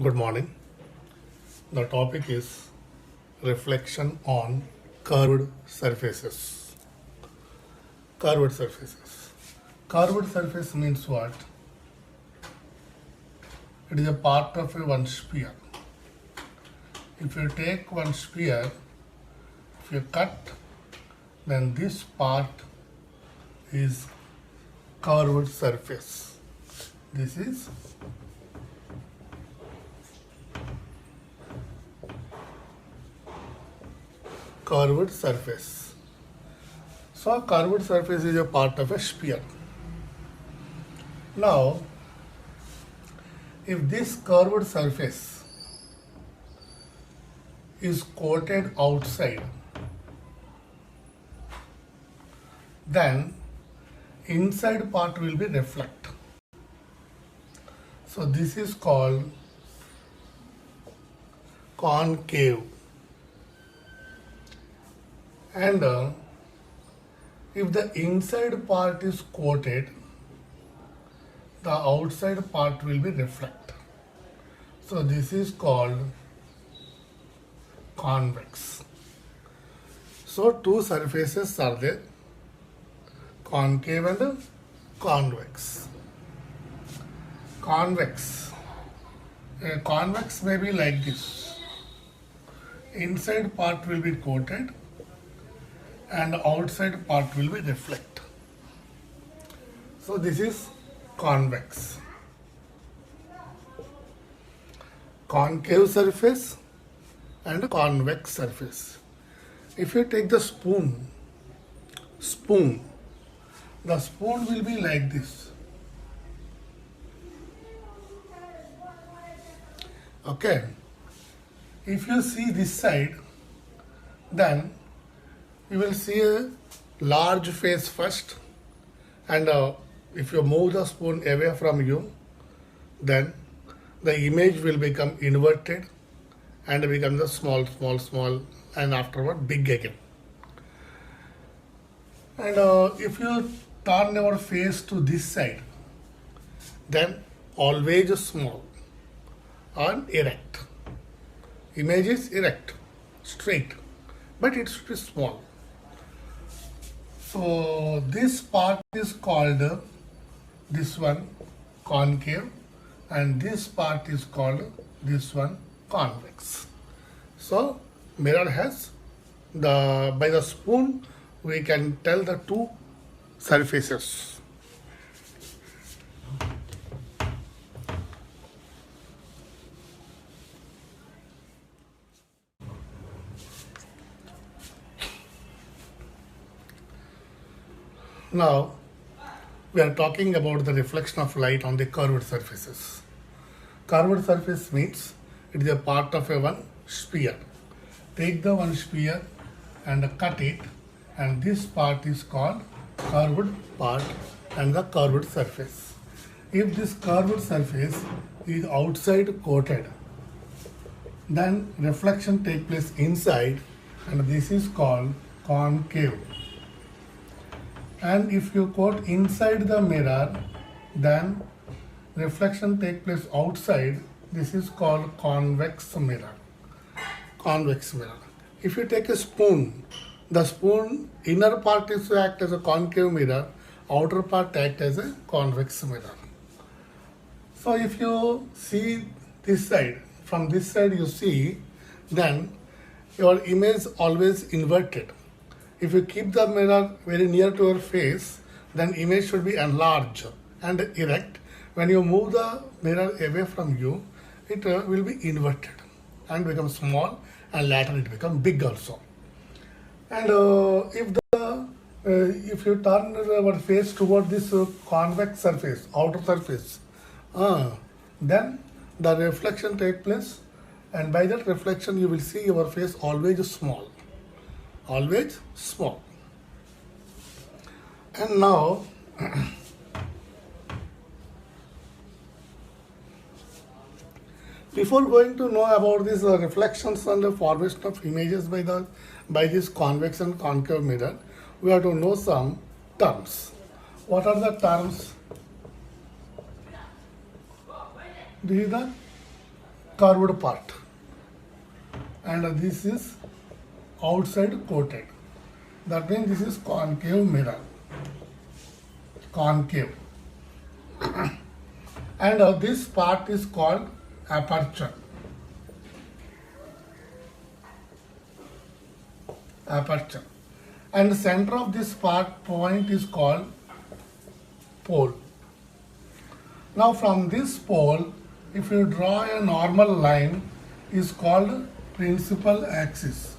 Good morning. The topic is reflection on curved surfaces. Curved surfaces. Curved surface means what? It is a part of one sphere. If you take one sphere, if you cut, then this part is curved surface. This is curved surface. So a curved surface is a part of a sphere. Now, if this curved surface is coated outside, then inside part will be reflect. So this is called concave. And if the inside part is coated, the outside part will be reflect. So this is called convex. So two surfaces are there, concave and convex. Convex. A convex may be like this. Inside part will be coated and outside part will be reflect. So this is convex. Concave surface and convex surface. If you take the spoon, the spoon will be like this. Okay. If you see this side, then you will see a large face first, and if you move the spoon away from you, then the image will become inverted and become the small, and afterward big again. And if you turn your face to this side, then always small and erect. Image is erect, straight, but it should be small. So this part is called this one concave, and this part is called this one convex. So mirror has by the spoon we can tell the two surfaces. Now, we are talking about the reflection of light on the curved surfaces. Curved surface means it is a part of a one sphere. Take the one sphere and cut it, and this part is called curved part and the curved surface. If this curved surface is outside coated, then reflection takes place inside, and this is called concave. And if you coat inside the mirror, then reflection takes place outside. This is called convex mirror. Convex mirror. If you take a spoon, the spoon inner part is to act as a concave mirror, outer part act as a convex mirror. So if you see this side, from this side you see, then your image always inverted. If you keep the mirror very near to your face, then image should be enlarged and erect. When you move the mirror away from you, it will be inverted and become small, and later it become big also. And if you turn our face toward this convex surface, outer surface, then the reflection take place, and by that reflection you will see your face always small. Always small. And now before going to know about these reflections and the formation of images by this convex and concave mirror, we have to know some terms. What are the terms? These are curved part, and this is outside coated. That means this is concave mirror, concave. And this part is called aperture. Aperture. And the center of this point is called pole. Now from this pole, if you draw a normal line, is called principal axis.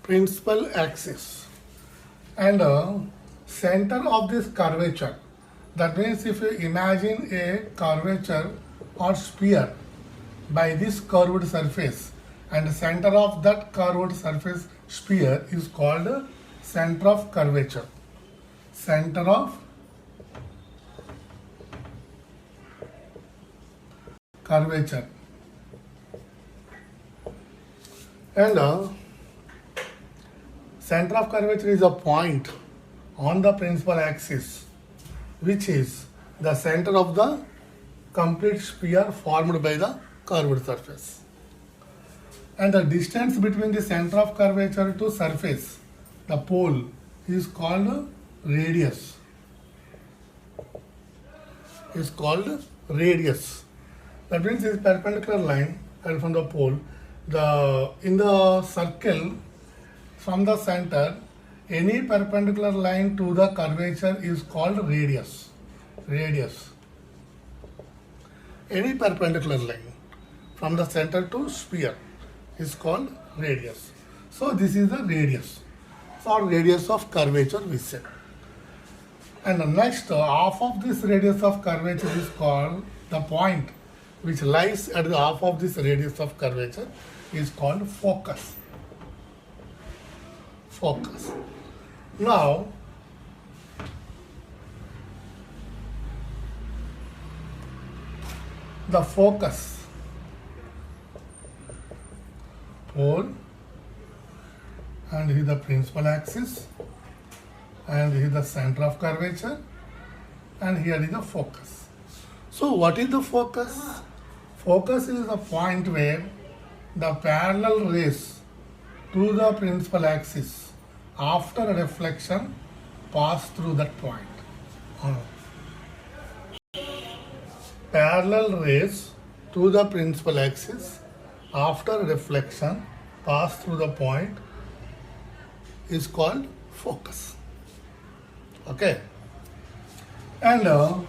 Principal axis. And center of this curvature, that means if you imagine a curvature or sphere by this curved surface, and the center of that curved surface sphere is called center of curvature. Center of curvature. And center of curvature is a point on the principal axis, which is the center of the complete sphere formed by the curved surface. And the distance between the center of curvature to surface, the pole, is called radius. Is called radius. That means this perpendicular line and from the pole, in the circle from the center, any perpendicular line to the curvature is called radius. Radius. Any perpendicular line from the center to sphere is called radius. So this is the radius. So radius of curvature we say. And the next half of this radius of curvature is called the point which lies at the half of this radius of curvature is called focus. Focus. Now, the focus, pole, and here the principal axis, and here the center of curvature, and here is the focus. So what is the focus? Focus is the point where the parallel rays to the principal axis after a reflection pass through that point. Parallel rays to the principal axis after reflection pass through the point is called focus. Okay. And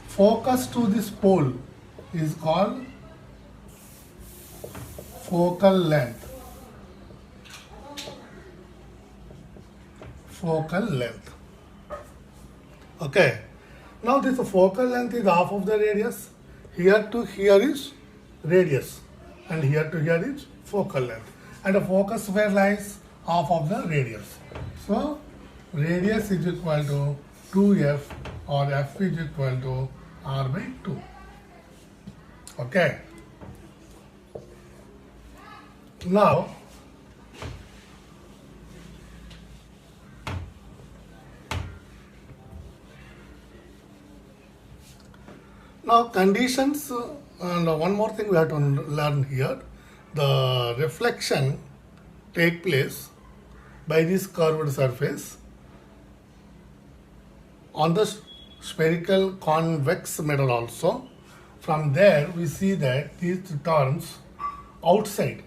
focus to this pole is called focal length. Focal length. Okay. Now this focal length is half of the radius. Here to here is radius, and here to here is focal length. And the focus where lies? Half of the radius. So radius is equal to 2f, or f is equal to r by 2. Okay. Now conditions, and one more thing we have to learn here. The reflection take place by this curved surface on the spherical convex mirror also. From there we see that these turns outside.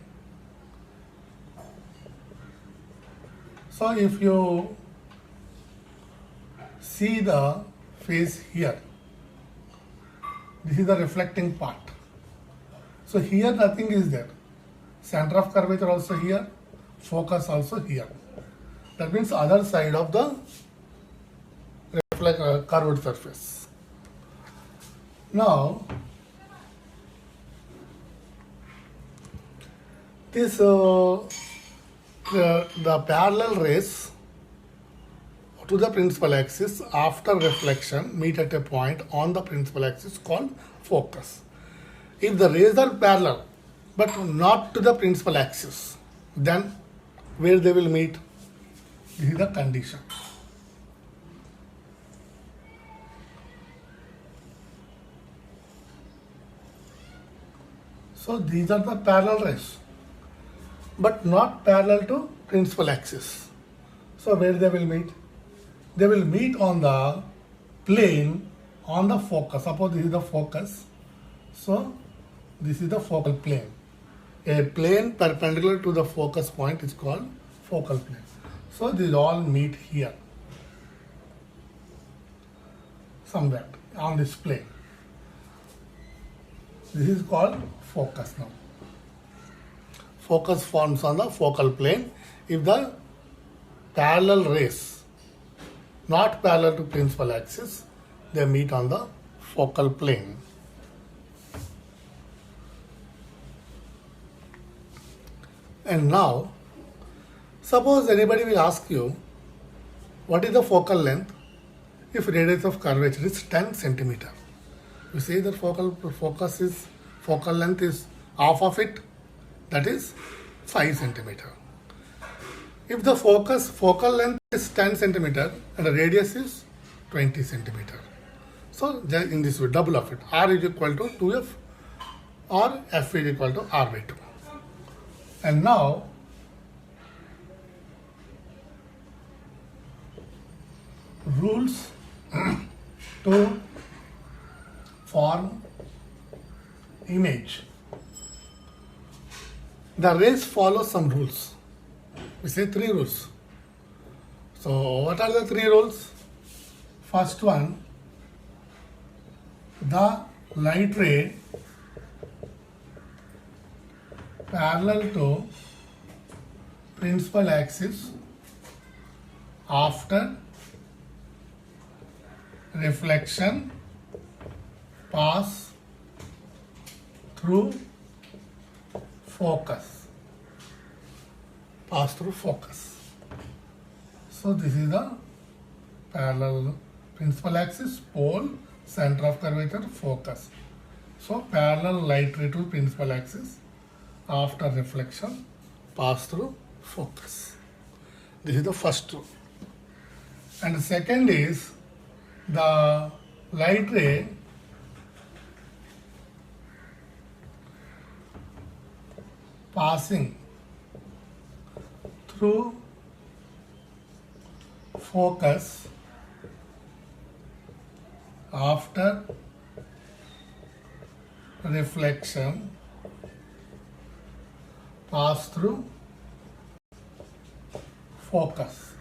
So if you see the face here, this is the reflecting part. So here nothing is there. Center of curvature also here, focus also here. That means other side of the curved surface. Now, this the parallel rays to the principal axis after reflection meet at a point on the principal axis called focus. If the rays are parallel but not to the principal axis, then where they will meet? This is the condition. So these are the parallel rays, but not parallel to principal axis. So where they will meet? They will meet on the plane on the focus. Suppose this is the focus. So this is the focal plane. A plane perpendicular to the focus point is called focal plane. So these all meet here, somewhere on this plane. This is called focus now. Focus forms on the focal plane if the parallel rays, not parallel to principal axis, they meet on the focal plane. And now, suppose anybody will ask you, what is the focal length if radius of curvature is 10 centimeter? You say that focal length is half of it, that is 5 centimeter. If the focal length is 10 centimeter and the radius is 20 centimeter, so then in this way, double of it, r is equal to 2f or f is equal to r by 2. And now, rules to form image. The rays follow some rules. We say 3 rules. So what are the 3 rules? First one, the light ray parallel to principal axis after reflection pass through focus. So this is the parallel principal axis, pole, center of curvature, focus. So parallel light ray to principal axis after reflection pass through focus. This is the first rule. And the second is the light ray passing through focus after reflection pass through focus.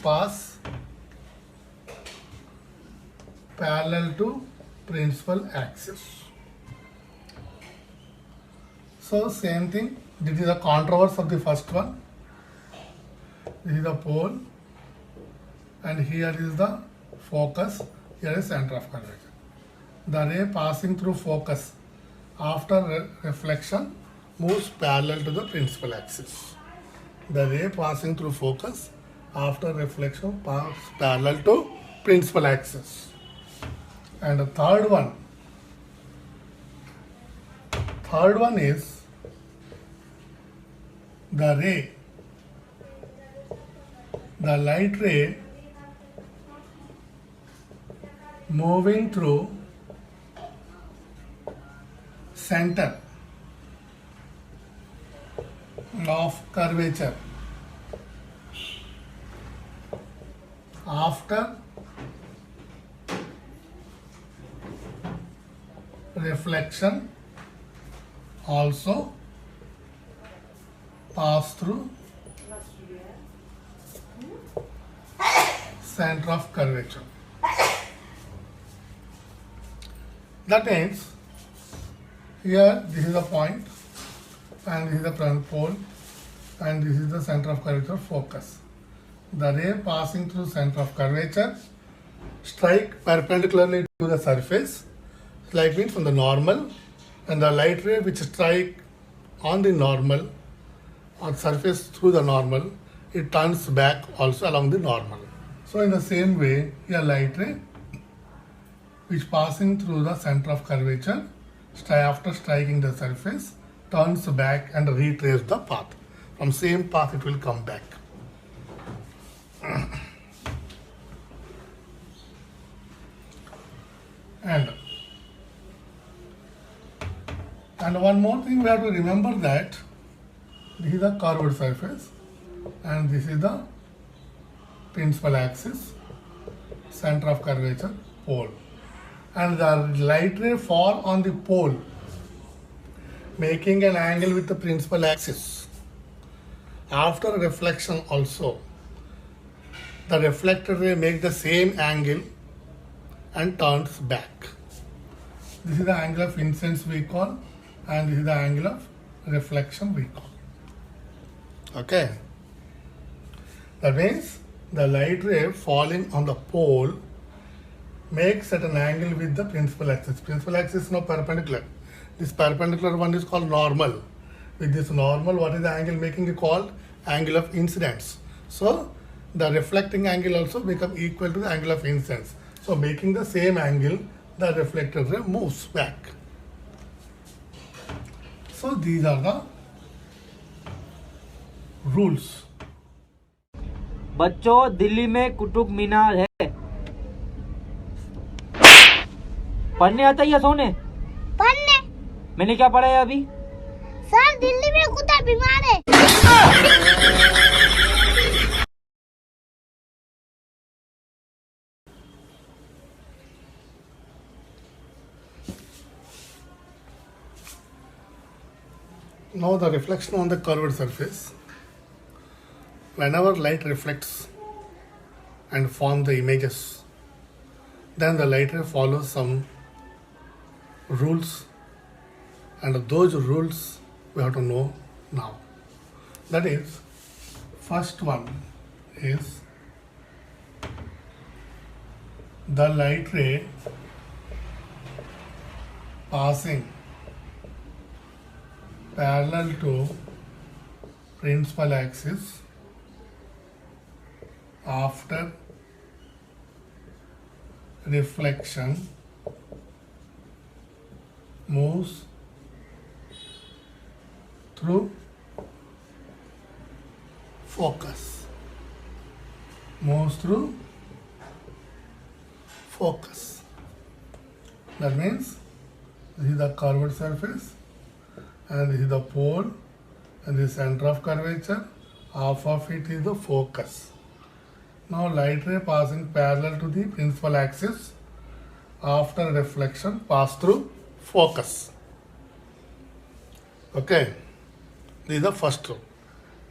Pass parallel to principal axis. So same thing, this is the controversy of the first one. This is the pole and here is the focus, here is center of curvature. The ray passing through focus after reflection moves parallel to the principal axis. The ray passing through focus after reflection passes parallel to principal axis. And the third one is the light ray moving through center of curvature after reflection also pass through center of curvature. That means here this is the point and this is the front pole and this is the center of curvature focus. The ray passing through center of curvature strike perpendicularly to the surface, like means from the normal, and the light ray which strike on the normal or surface through the normal, it turns back also along the normal. So in the same way, a light ray which passing through the center of curvature after striking the surface turns back and retrace the path. From same path it will come back. And one more thing we have to remember that this is the curved surface and this is the principal axis, center of curvature, pole. And the light ray fall on the pole, making an angle with the principal axis. After reflection also, the reflected ray makes the same angle and turns back. This is the angle of incidence we call, and this is the angle of reflection we call. Okay. That means the light ray falling on the pole makes at an angle with the principal axis. Principal axis is now perpendicular. This perpendicular one is called normal. With this normal, what is the angle making it called? Angle of incidence. So the reflecting angle also become equal to the angle of incidence. So making the same angle, the reflected ray moves back. So these are the rules. बच्चों, दिल्ली में कुतुब मीनार है। पढ़ने आता है या सोने? पढ़ने। मैंने क्या पढ़ा है अभी? सर, दिल्ली में कुत्ता बीमार है। Now the reflection on the curved surface. Whenever light reflects and form the images, then the light ray follows some rules, and those rules we have to know now. That is, first one is the light ray passing parallel to principal axis after reflection moves through focus. Moves through focus. That means this is the curved surface and this is the pole and the center of curvature. Half of it is the focus. Now light ray passing parallel to the principal axis after reflection pass through focus. Okay, this is the first rule.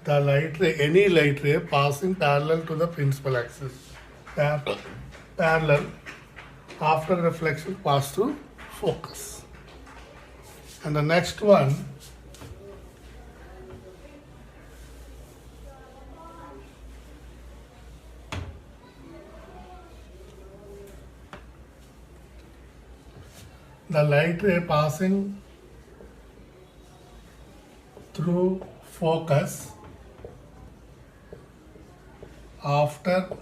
The light ray, any light ray passing parallel to the principal axis, parallel after reflection pass through focus. And the next one, the light ray passing through focus after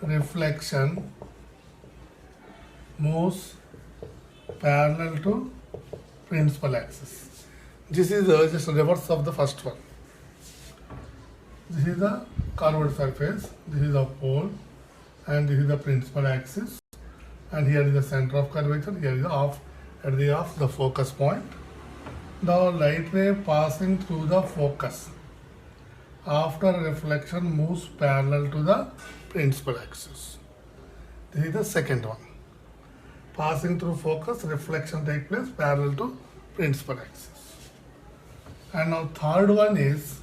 reflection moves parallel to principal axis. This is just reverse of the first one. This is the curved surface, this is the pole, and this is the principal axis, and here is the center of curvature, here is the off at the off the focus point. The light ray passing through the focus after reflection moves parallel to the principal axis. This is the second one. Passing through focus, reflection takes place parallel to principal axis. And now third one is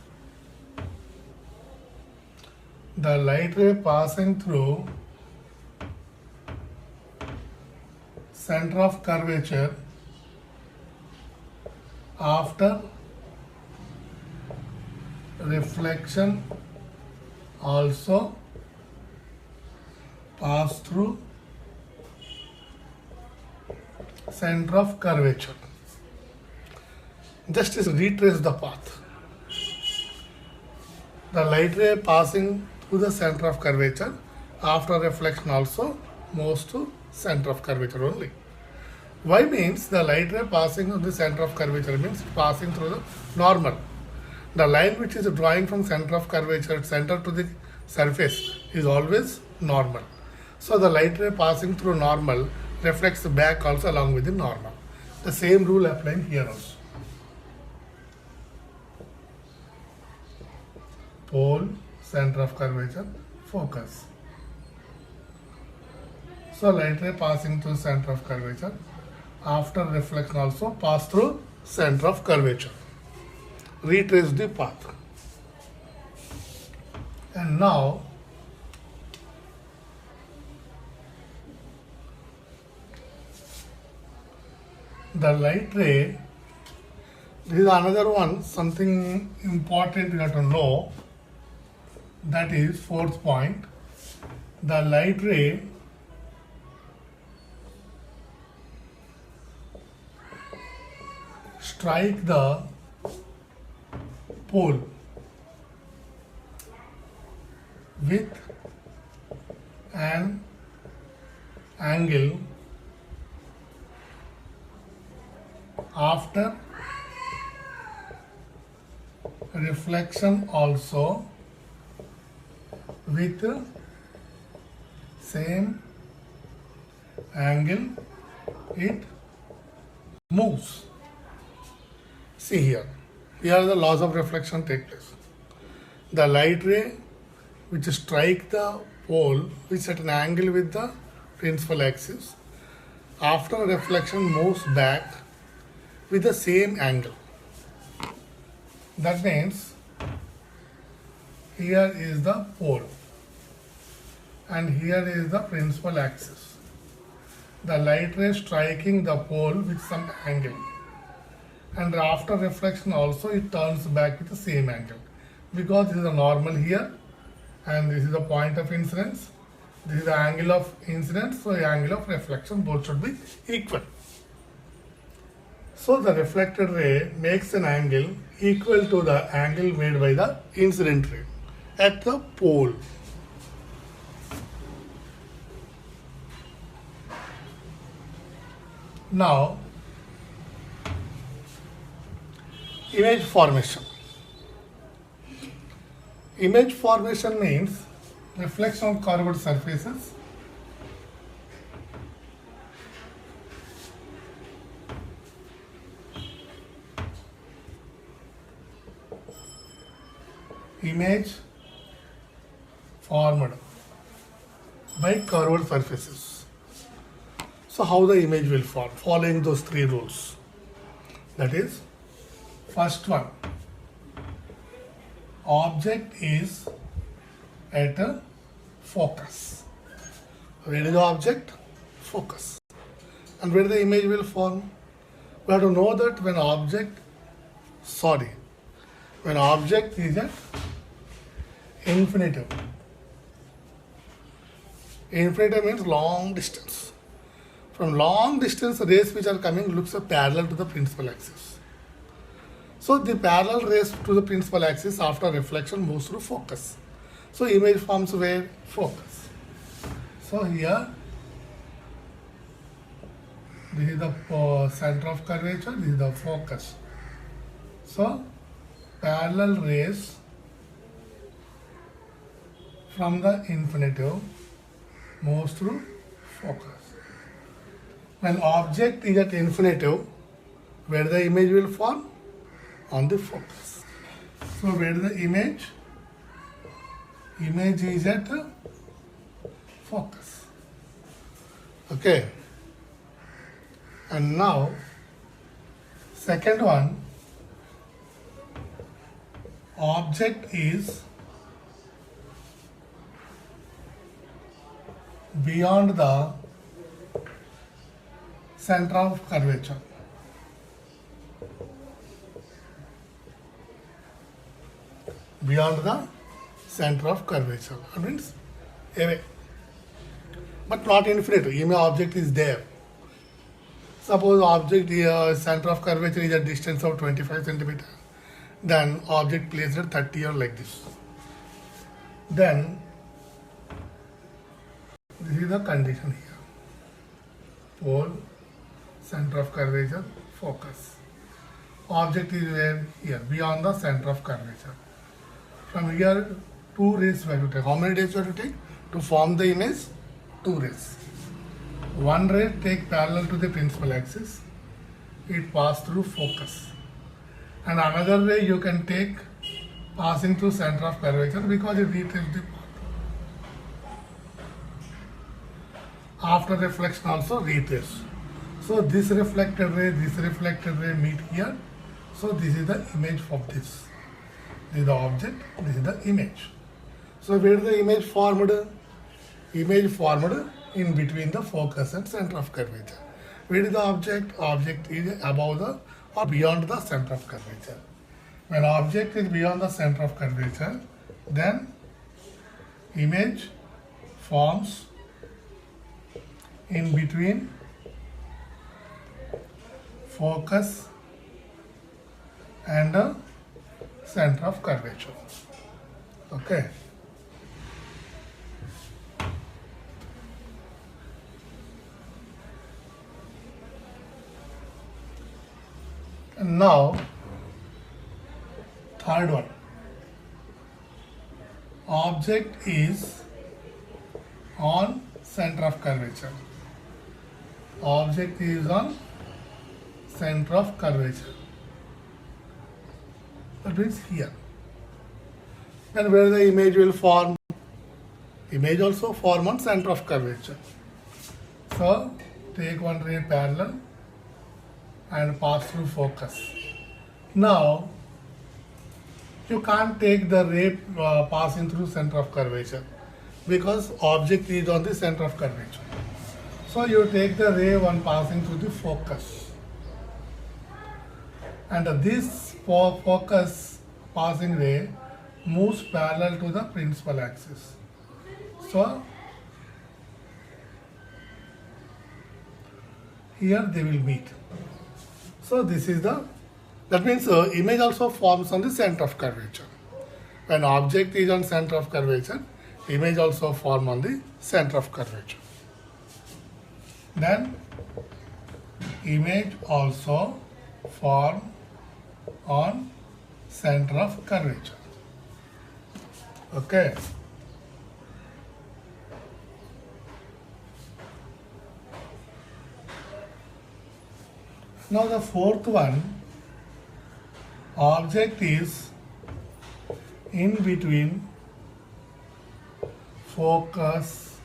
the light ray passing through center of curvature after reflection also pass through center of curvature. Just retrace the path. The light ray passing through the center of curvature after reflection also moves to center of curvature only. Why means the light ray passing through the center of curvature means passing through the normal. The line which is drawing from center of curvature center to the surface is always normal. So the light ray passing through normal reflects back also along with the normal. The same rule applying here also. Pole, center of curvature, focus. So light ray passing through center of curvature. After reflection also pass through center of curvature. Retrace the path. And now the light ray, this is another one, something important you have to know, that is fourth point. The light ray strike the pole with an angle after reflection also with same angle it moves. See here the laws of reflection take place. The light ray which strike the pole which at an angle with the principal axis, after reflection moves back with the same angle. That means here is the pole and here is the principal axis. The light ray striking the pole with some angle, and after reflection also it turns back with the same angle, because this is a normal here and this is the point of incidence, this is the angle of incidence, so the angle of reflection both should be equal. So the reflected ray makes an angle equal to the angle made by the incident ray at the pole. Now, image formation. Image formation means reflection of curved surfaces. Image formed by curved surfaces. So how the image will form? Following those three rules. That is, first one, object is at a focus. Where is the object? Focus. And where the image will form? We have to know that when object is at infinitive. Infinitive means long distance. From long distance, rays which are coming looks parallel to the principal axis. So the parallel rays to the principal axis after reflection moves through focus. So image forms where? Focus. So here, this is the center of curvature, this is the focus. So parallel rays from the infinitive moves through focus. When object is at infinitive, where the image will form? On the focus. So where the image is at focus. Okay. And now, second one, object is beyond the center of curvature. Beyond the center of curvature. That means away. But not infinite. Image object is there. Suppose object center of curvature is a distance of 25 centimeter. Then object placed at 30 or like this. Then this is the condition here. Pole, center of curvature, focus. Object is where? Here, beyond the center of curvature. From here, 2 rays we have to take. How many rays we have to take? To form the image, 2 rays. One ray take parallel to the principal axis, it pass through focus. And another ray you can take passing through center of curvature because it retraces the path. After reflection also retrace. So this reflected ray meet here. So this is the image of this. This is the object, this is the image. So where is the image formed? Image formed in between the focus and center of curvature. Where is the object? Object is above the or beyond the center of curvature. When object is beyond the center of curvature, then image forms in between focus and the center of curvature. Okay. And now, third one. Object is on center of curvature. Object is on center of curvature. That means here. And where the image will form? Image also form on center of curvature. So take one ray parallel and pass through focus. Now you can't take the ray passing through center of curvature because object is on the center of curvature. So you take the ray one passing through the focus. And this focus passing ray moves parallel to the principal axis. So here they will meet. So this is that means image also forms on the center of curvature. When object is on center of curvature, image also form on the center of curvature. Then image also form on center of curvature. Okay. Now the fourth one, object is in between focus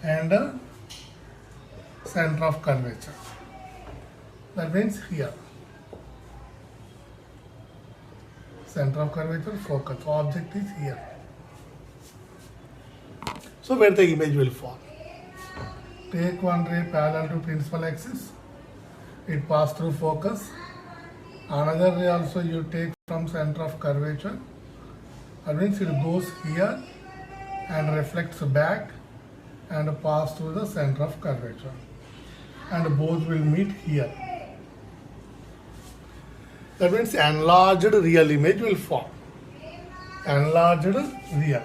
and center of curvature. That means here. Center of curvature, focus. Object is here. So where the image will form. Take one ray parallel to principal axis. It pass through focus. Another ray also you take from center of curvature. That means it goes here and reflects back and pass through the center of curvature. And both will meet here. That means enlarged real image will form. Enlarged real.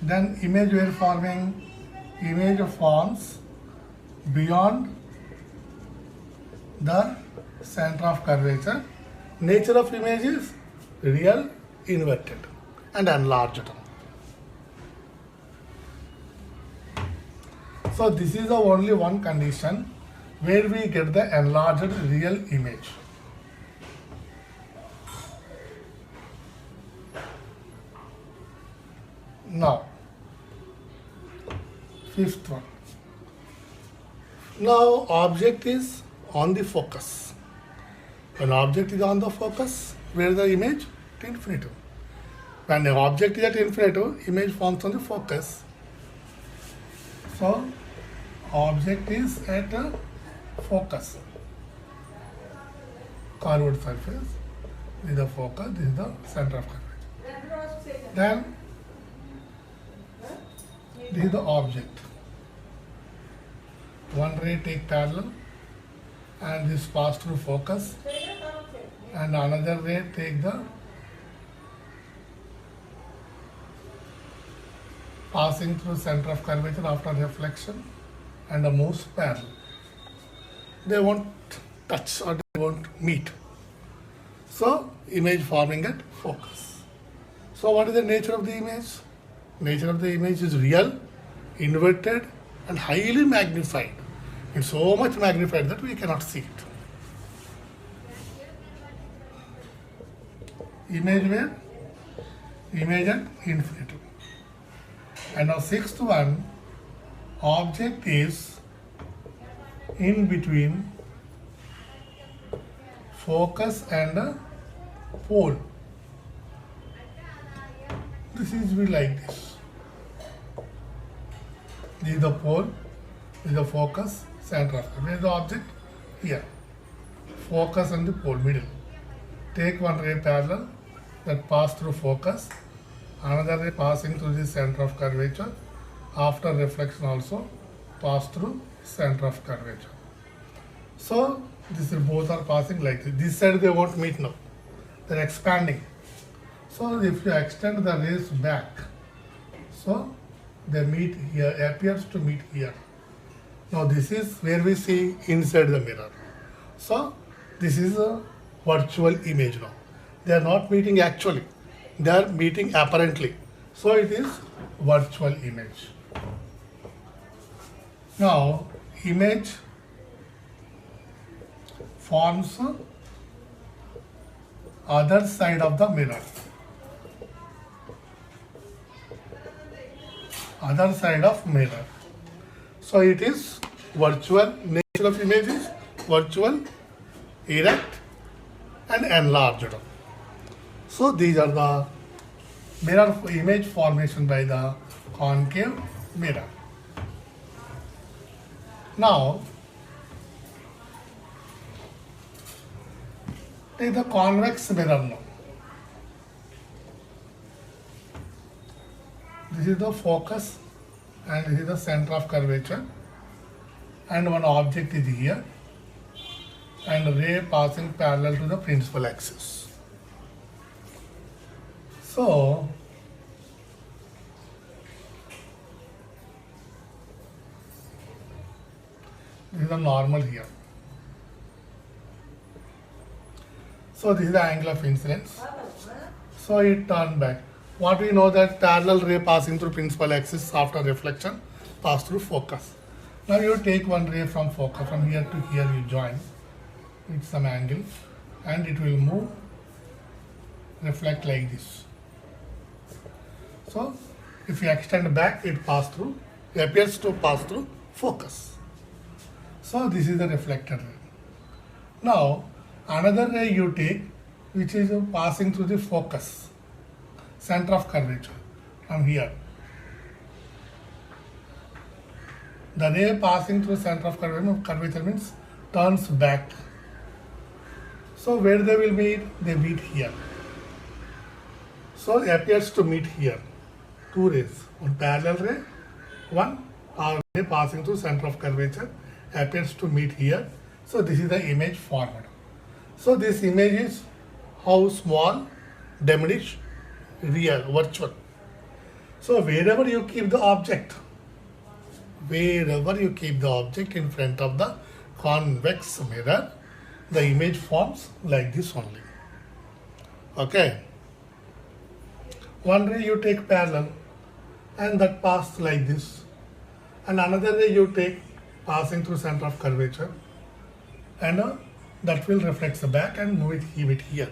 Then image we are forming. Image forms beyond the center of curvature. Nature of image is real, inverted and enlarged. So this is the only one condition where we get the enlarged real image. Now, fifth one. Now object is on the focus. When object is on the focus, where is the image? At infinitum. When the object is at infinitum, image forms on the focus. So object is at a focus. Curved surface. This is the focus, this is the center of curvature. Then this is the object. One ray take parallel and this pass through focus, and another ray take the passing through center of curvature after reflection and moves parallel. They won't touch or they won't meet. So image forming at focus. So what is the nature of the image? Nature of the image is real, inverted and highly magnified. It's so much magnified that we cannot see it. Image where? Image at infinitum. And now sixth one, object is in between focus and a pole. This is be like this. This is the pole, this is the focus, center of it. Where is the object? Here. Focus and the pole, middle. Take one ray parallel that pass through focus, another ray passing through the center of curvature. After reflection also pass through center of curvature. So this is both are passing like this. This side they won't meet now. They're expanding. So if you extend the rays back, so they meet here, appears to meet here. Now this is where we see inside the mirror. So this is a virtual image now. They are not meeting actually. They are meeting apparently. So it is virtual image. Now image forms other side of the mirror. Other side of mirror. So it is virtual. Nature of image is virtual, erect and enlarged. So these are the mirror image formation by the concave mirror. Now take the convex mirror now. This is the focus and this is the center of curvature, and one object is here and ray passing parallel to the principal axis. So this is the normal here. So this is the angle of incidence. So it turned back. What we know that parallel ray passing through principal axis after reflection pass through focus. Now you take one ray from focus, from here to here you join with some angle and it will move, reflect like this. So if you extend back, it appears to pass through focus. So this is the reflected ray. Now another ray you take which is passing through the focus, center of curvature, from here. The ray passing through center of curvature means turns back. So where they will meet? They meet here. So it appears to meet here. Two rays, one parallel ray, one ray passing through center of curvature appears to meet here. So this is the image formed. So this image is how small, diminished, real, virtual. So wherever you keep the object in front of the convex mirror, the image forms like this only. Okay. One ray you take parallel and that passes like this, and another ray you take passing through center of curvature, and that will reflect back and move it here.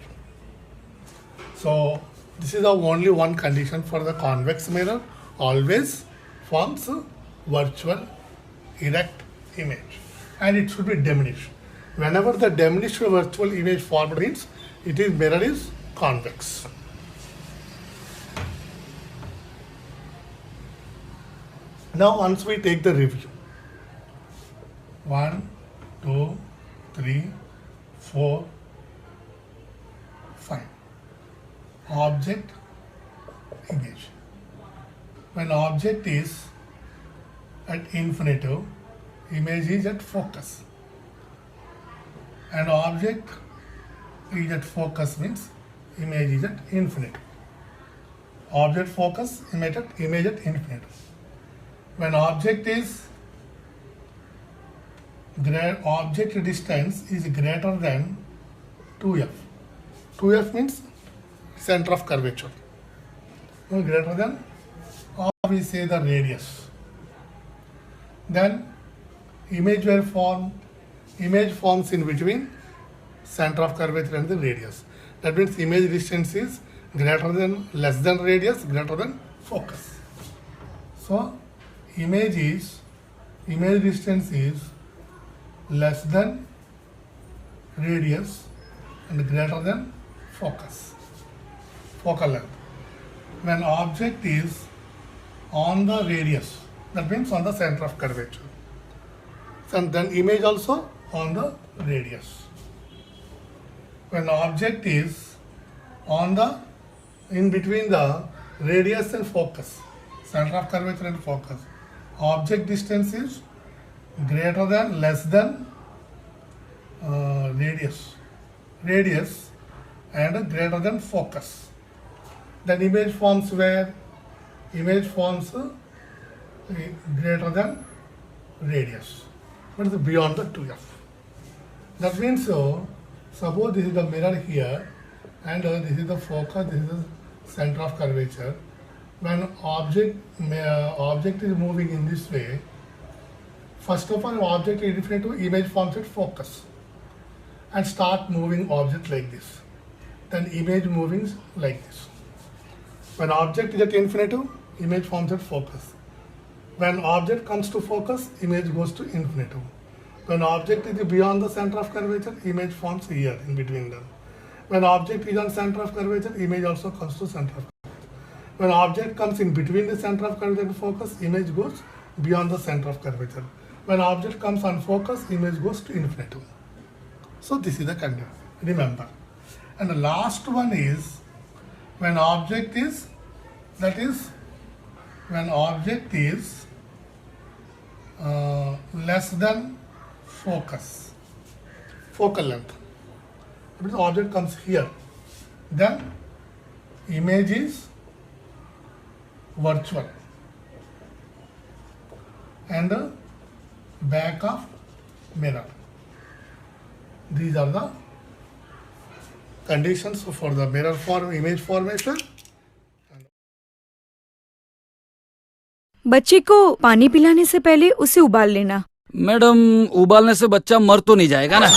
So this is the only one condition for the convex mirror, always forms a virtual erect image, and it should be diminished. Whenever the diminished virtual image formed means mirror is convex. Now once we take the review, 1, 2, 3, 4, 5. Object, image. When object is at infinitive, image is at focus. And object is at focus means image is at infinitive. Object focus, image at infinitive. When object distance is greater than 2f. 2f means center of curvature. Greater than, or we say the radius. Then image forms in between center of curvature and the radius. That means image distance is less than radius, greater than focus. So image distance is less than radius and greater than focal length. When object is on the radius, that means on the center of curvature, and then image also on the radius. When object is in between the radius and focus, center of curvature and focus, object distance is less than radius and greater than focus. Then image forms greater than radius, but it's beyond the 2f. That means suppose this is the mirror here and this is the focus, this is the center of curvature. When object is moving in this way, first of all object is infinitive, image forms at focus and start moving object like this. Then image moving like this. When object is at infinitive, image forms at focus. When object comes to focus, image goes to infinitive. When object is beyond the center of curvature, image forms here in between them. When object is on center of curvature, image also comes to center of curvature. When object comes in between the center of curvature and focus, image goes beyond the center of curvature. When object comes on focus, image goes to infinitive. So this is the condition, remember. And the last one is when object is less than focal length. If the object comes here, then image is virtual and the back of mirror. These are the conditions for the mirror image formation. बच्चे को पानी पिलाने से पहले उसे उबाल लेना। Madam उबालने से बच्चा मर तो नहीं जाएगा ना?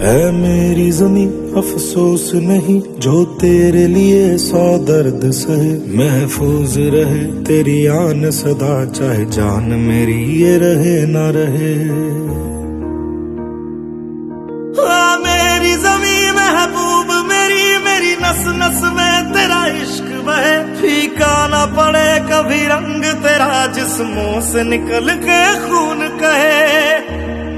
है मेरी जमी अफसोस नहीं जो तेरे लिए 100 दर्द सहे, महफूज रहे तेरी आन सदा चाहे जान मेरी ये रहे ना रहे। मेरी जमी महबूब मेरी नस नस में तेरा इश्क बहे, फीका ना पड़े कभी रंग तेरा जिस्मों से निकल के खून कहे।